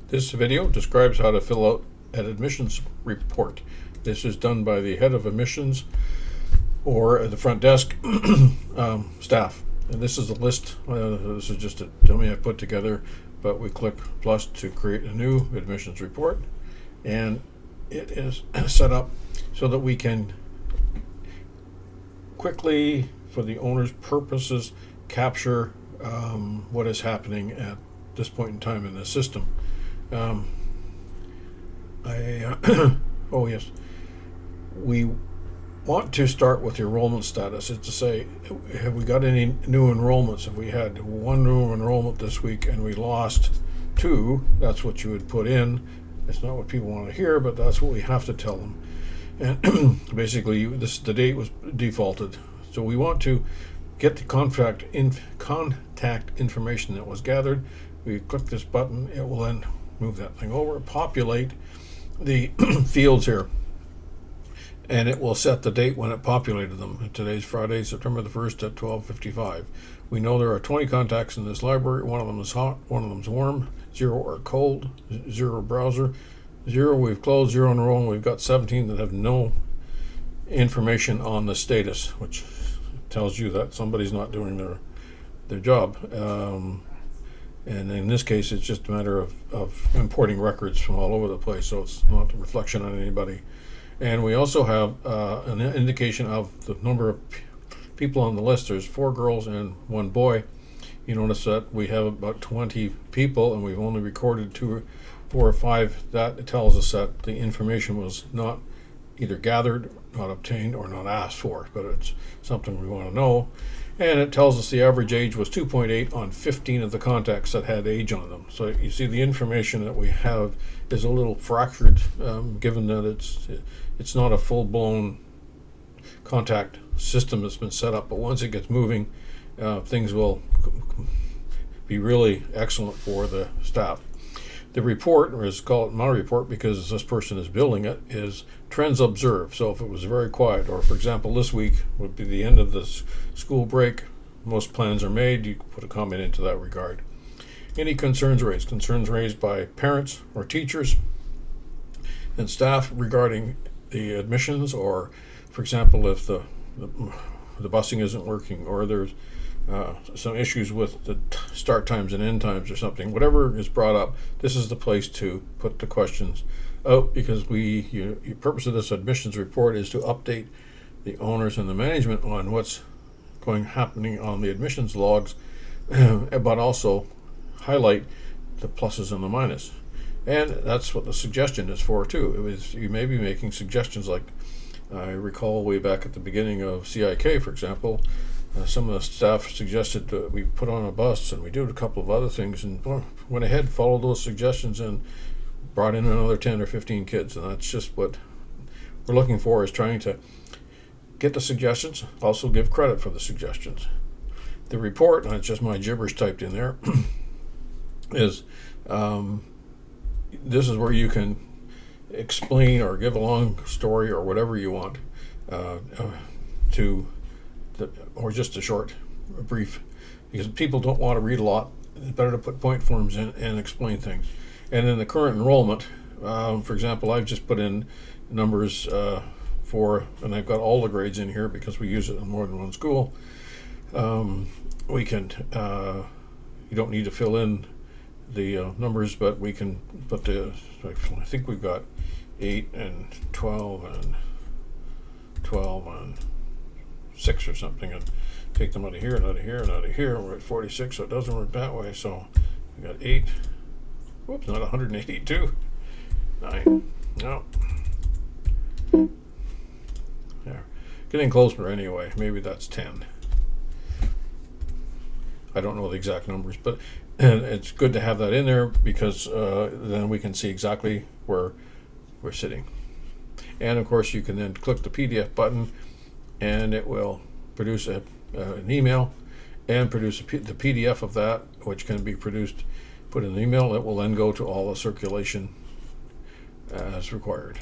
This video describes how to fill out an admissions report. This is done by the head of admissions or the front desk staff. And this is a list. This is just a dummy I put together, but we click plus to create a new admissions report. And it is set up so that we can quickly, for the owner's purposes, capture what is happening at this point in time in the system. Oh yes, we want to start with the enrollment status. It's to say, have we got any new enrollments? If we had one new enrollment this week and we lost two, that's what you would put in. It's not what people want to hear, but that's what we have to tell them. And basically, the date was defaulted. So we want to get the contact information that was gathered. We click this button, it will then move that thing over, populate the fields here, and it will set the date when it populated them. Today's Friday, September the 1st at 12:55. We know there are 20 contacts in this library. One of them is hot, one of them is warm, 0 are cold, 0 browser, 0 we've closed, 0 in a row, and we've got 17 that have no information on the status, which tells you that somebody's not doing their job. And in this case, it's just a matter of importing records from all over the place, so it's not a reflection on anybody. And we also have an indication of the number of people on the list. There's 4 girls and 1 boy. You notice that we have about 20 people, and we've only recorded 2, 4, or 5. That tells us that the information was not either gathered, not obtained, or not asked for, but it's something we want to know. And it tells us the average age was 2.8 on 15 of the contacts that had age on them. So you see the information that we have is a little fractured, given that it's not a full-blown contact system that's been set up. But once it gets moving, things will be really excellent for the staff. The report, or is called my report because this person is building it, is trends observed. So if it was very quiet, or for example, this week would be the end of the school break, most plans are made, you put a comment into that regard. Any concerns raised by parents or teachers and staff regarding the admissions, or for example, if the busing isn't working, or there's some issues with the start times and end times or something, whatever is brought up, this is the place to put the questions out, because the purpose of this admissions report is to update the owners and the management on what's happening on the admissions logs, but also highlight the pluses and the minuses. And that's what the suggestion is for too. You may be making suggestions, like I recall way back at the beginning of CIK, for example, some of the staff suggested that we put on a bus, and we did a couple of other things, and went ahead, followed those suggestions, and brought in another 10 or 15 kids. And that's just what we're looking for, is trying to get the suggestions, also give credit for the suggestions. The report, and it's just my gibberish typed in there, is this is where you can explain or give a long story or whatever you want or just a short, brief, because people don't want to read a lot. It's better to put point forms in and explain things. And in the current enrollment, for example, I've just put in numbers and I've got all the grades in here because we use it in more than one school. We can, you don't need to fill in the numbers, but we can put I think we've got 8 and 12 and 12 and 6 or something, and take them out of here and out of here and out of here. We're at 46, so it doesn't work that way. So we got 8. Whoops, not 182. 9. No. There. Getting closer anyway. Maybe that's 10. I don't know the exact numbers, but it's good to have that in there, because then we can see exactly where we're sitting. And of course, you can then click the PDF button, and it will produce an email and produce the PDF of that, which can be put in an email. It will then go to all the circulation as required.